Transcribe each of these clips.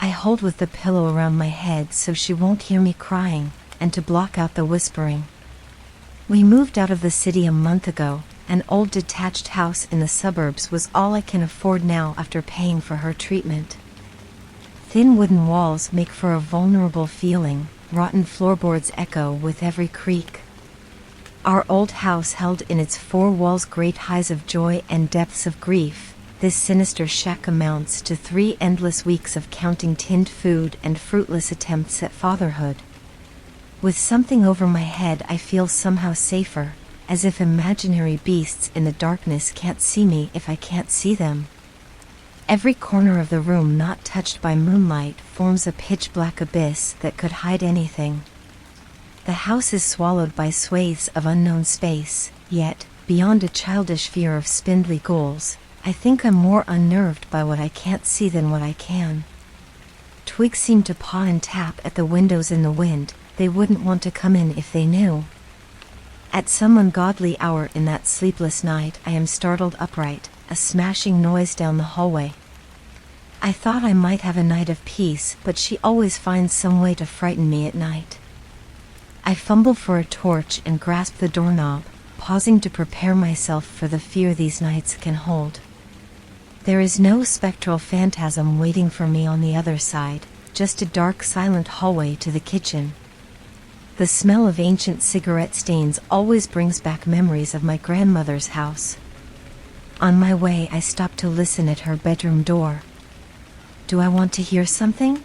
I hold with the pillow around my head so she won't hear me crying, and to block out the whispering. We moved out of the city a month ago. An old detached house in the suburbs was all I can afford now after paying for her treatment. Thin wooden walls make for a vulnerable feeling, rotten floorboards echo with every creak. Our old house held in its four walls great highs of joy and depths of grief. This sinister shack amounts to 3 endless weeks of counting tinned food and fruitless attempts at fatherhood. With something over my head, I feel somehow safer, as if imaginary beasts in the darkness can't see me if I can't see them. Every corner of the room not touched by moonlight forms a pitch-black abyss that could hide anything. The house is swallowed by swathes of unknown space, yet, beyond a childish fear of spindly ghouls, I think I'm more unnerved by what I can't see than what I can. Twigs seem to paw and tap at the windows in the wind. They wouldn't want to come in if they knew. At some ungodly hour in that sleepless night, I am startled upright, a smashing noise down the hallway. I thought I might have a night of peace, but she always finds some way to frighten me at night. I fumble for a torch and grasp the doorknob, pausing to prepare myself for the fear these nights can hold. There is no spectral phantasm waiting for me on the other side, just a dark, silent hallway to the kitchen. The smell of ancient cigarette stains always brings back memories of my grandmother's house. On my way, I stop to listen at her bedroom door. Do I want to hear something?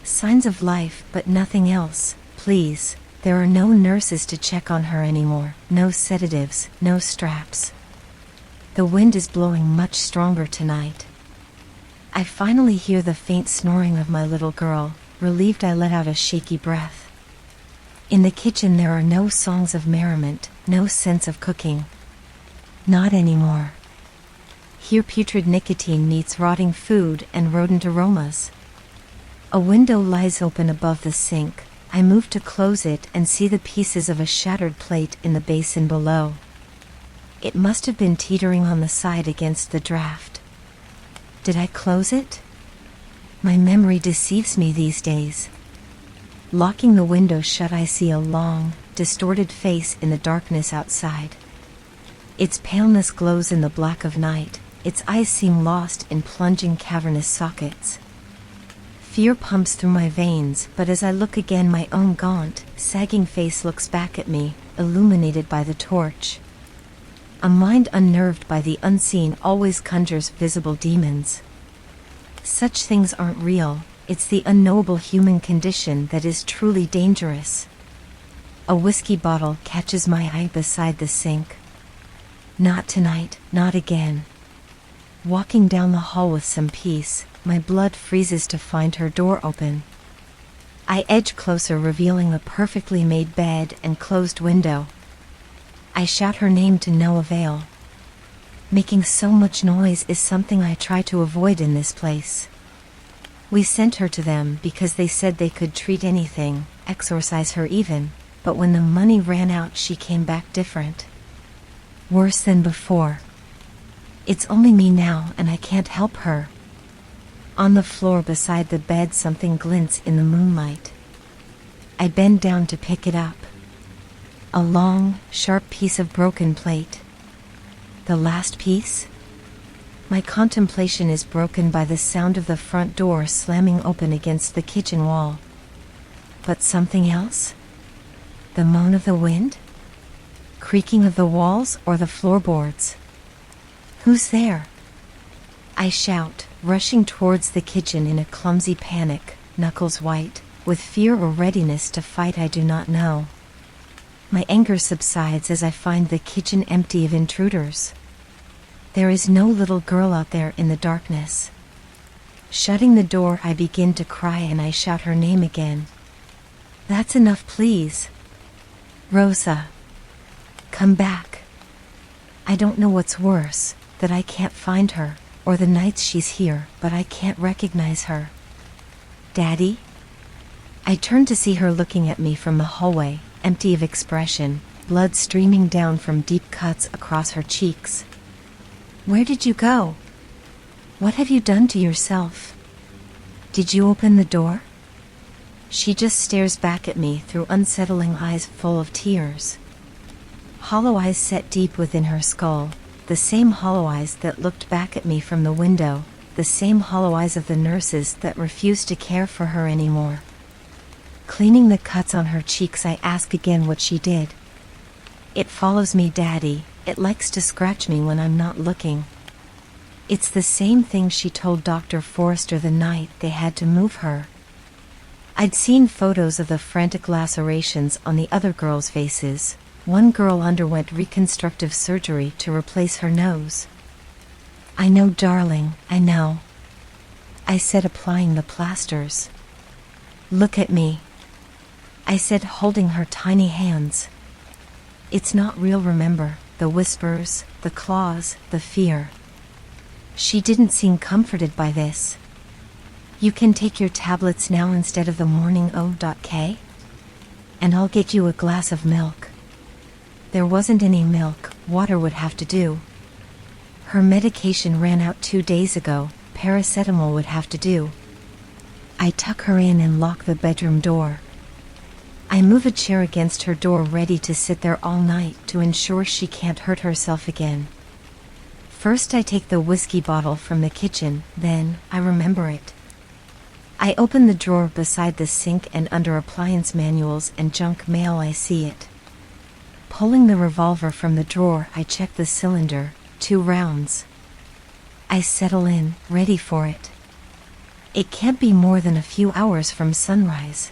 Signs of life, but nothing else, please. There are no nurses to check on her anymore, no sedatives, no straps. The wind is blowing much stronger tonight. I finally hear the faint snoring of my little girl. Relieved, I let out a shaky breath. In the kitchen there are no songs of merriment, no sense of cooking. Not anymore. Here putrid nicotine meets rotting food and rodent aromas. A window lies open above the sink. I move to close it and see the pieces of a shattered plate in the basin below. It must have been teetering on the side against the draft. Did I close it? My memory deceives me these days. Locking the window shut, I see a long, distorted face in the darkness outside. Its paleness glows in the black of night. Its eyes seem lost in plunging cavernous sockets. Fear pumps through my veins, but as I look again, my own gaunt, sagging face looks back at me, illuminated by the torch. A mind unnerved by the unseen always conjures visible demons. Such things aren't real. It's the unknowable human condition that is truly dangerous. A whiskey bottle catches my eye beside the sink. Not tonight, not again. Walking down the hall with some peace, my blood freezes to find her door open. I edge closer, revealing a perfectly made bed and closed window. I shout her name to no avail. Making so much noise is something I try to avoid in this place. We sent her to them because they said they could treat anything, exorcise her even, but when the money ran out, she came back different. Worse than before. It's only me now, and I can't help her. On the floor beside the bed, something glints in the moonlight. I bend down to pick it up. A long, sharp piece of broken plate. The last piece? My contemplation is broken by the sound of the front door slamming open against the kitchen wall. But something else? The moan of the wind? Creaking of the walls or the floorboards? Who's there? I shout, rushing towards the kitchen in a clumsy panic, knuckles white, with fear or readiness to fight I do not know. My anger subsides as I find the kitchen empty of intruders. There is no little girl out there in the darkness. Shutting the door, I begin to cry and I shout her name again. That's enough, please. Rosa. Come back. I don't know what's worse, that I can't find her, or the nights she's here, but I can't recognize her. Daddy? I turn to see her looking at me from the hallway, empty of expression, blood streaming down from deep cuts across her cheeks. Where did you go? What have you done to yourself? Did you open the door? She just stares back at me through unsettling eyes full of tears. Hollow eyes set deep within her skull, the same hollow eyes that looked back at me from the window, the same hollow eyes of the nurses that refused to care for her anymore. Cleaning the cuts on her cheeks, I ask again what she did. It follows me, Daddy. It likes to scratch me when I'm not looking. It's the same thing she told Dr. Forrester the night they had to move her. I'd seen photos of the frantic lacerations on the other girls' faces. One girl underwent reconstructive surgery to replace her nose. I know, darling, I know, I said, applying the plasters. Look at me, I said, holding her tiny hands. It's not real, remember, the whispers, the claws, the fear. She didn't seem comforted by this. You can take your tablets now instead of the morning O.K? And I'll get you a glass of milk. There wasn't any milk, water would have to do. Her medication ran out 2 days ago, paracetamol would have to do. I tuck her in and lock the bedroom door. I move a chair against her door, ready to sit there all night to ensure she can't hurt herself again. First I take the whiskey bottle from the kitchen, then I remember it. I open the drawer beside the sink, and under appliance manuals and junk mail I see it. Pulling the revolver from the drawer, I check the cylinder, 2 rounds. I settle in, ready for it. It can't be more than a few hours from sunrise.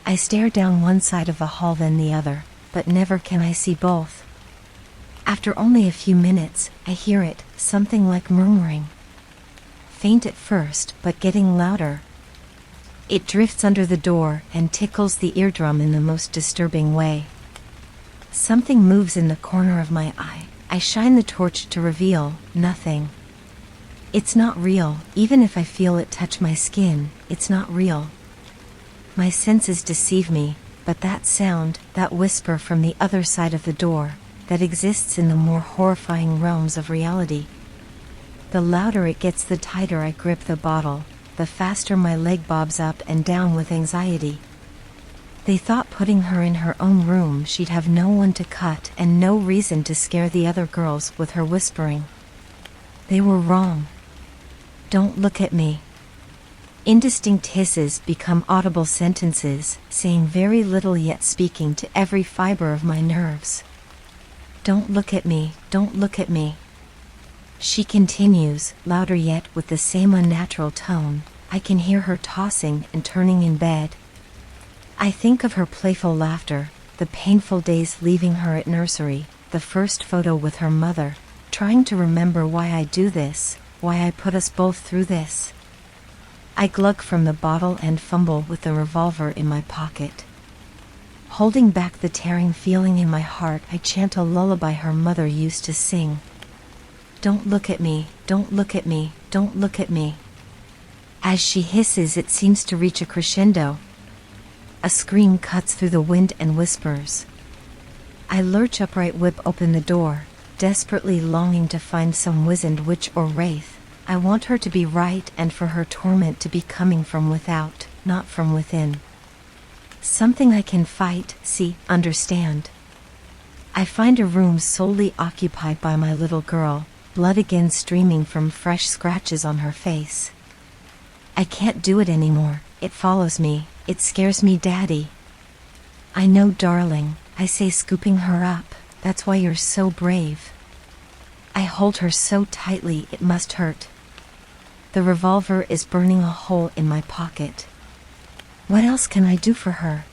I stare down one side of the hall, then the other, but never can I see both. After only a few minutes, I hear it, something like murmuring. Faint at first, but getting louder. It drifts under the door and tickles the eardrum in the most disturbing way. Something moves in the corner of my eye. I shine the torch to reveal nothing. It's not real, even if I feel it touch my skin, it's not real. My senses deceive me, but that sound, that whisper from the other side of the door, that exists in the more horrifying realms of reality. The louder it gets, the tighter I grip the bottle, the faster my leg bobs up and down with anxiety. They thought putting her in her own room she'd have no one to cut and no reason to scare the other girls with her whispering. They were wrong. Don't look at me. Indistinct hisses become audible sentences, saying very little yet speaking to every fiber of my nerves. Don't look at me, don't look at me. She continues, louder yet with the same unnatural tone. I can hear her tossing and turning in bed. I think of her playful laughter, the painful days leaving her at nursery, the first photo with her mother, trying to remember why I do this, why I put us both through this. I glug from the bottle and fumble with the revolver in my pocket. Holding back the tearing feeling in my heart, I chant a lullaby her mother used to sing. Don't look at me, don't look at me, don't look at me. As she hisses, it seems to reach a crescendo. A scream cuts through the wind and whispers. I lurch upright, whip open the door, desperately longing to find some wizened witch or wraith. I want her to be right and for her torment to be coming from without, not from within. Something I can fight, see, understand. I find a room solely occupied by my little girl, blood again streaming from fresh scratches on her face. I can't do it anymore. It follows me. It scares me, Daddy. I know, darling, I say, scooping her up. That's why you're so brave. I hold her so tightly it must hurt. The revolver is burning a hole in my pocket. What else can I do for her?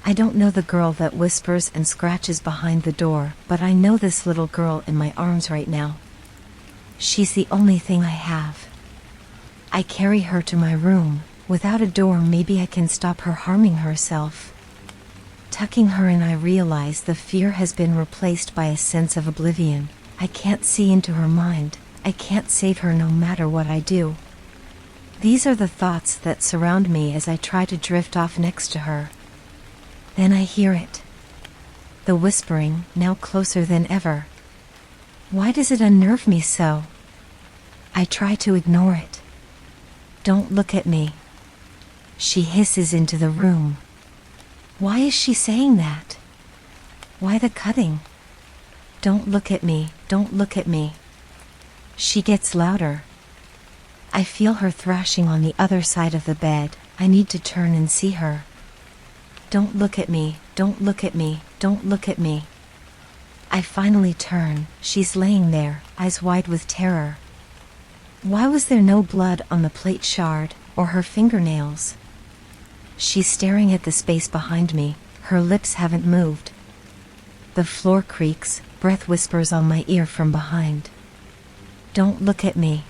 I don't know the girl that whispers and scratches behind the door, but I know this little girl in my arms right now. She's the only thing I have. I carry her to my room. Without a door, maybe I can stop her harming herself. Tucking her in, I realize the fear has been replaced by a sense of oblivion. I can't see into her mind. I can't save her no matter what I do. These are the thoughts that surround me as I try to drift off next to her. Then I hear it. The whispering, now closer than ever. Why does it unnerve me so? I try to ignore it. Don't look at me. She hisses into the room. Why is she saying that? Why the cutting? Don't look at me, don't look at me. She gets louder. I feel her thrashing on the other side of the bed. I need to turn and see her. Don't look at me, don't look at me, don't look at me. I finally turn. She's laying there, eyes wide with terror. Why was there no blood on the plate shard, or her fingernails? She's staring at the space behind me. Her lips haven't moved. The floor creaks, breath whispers on my ear from behind. Don't look at me.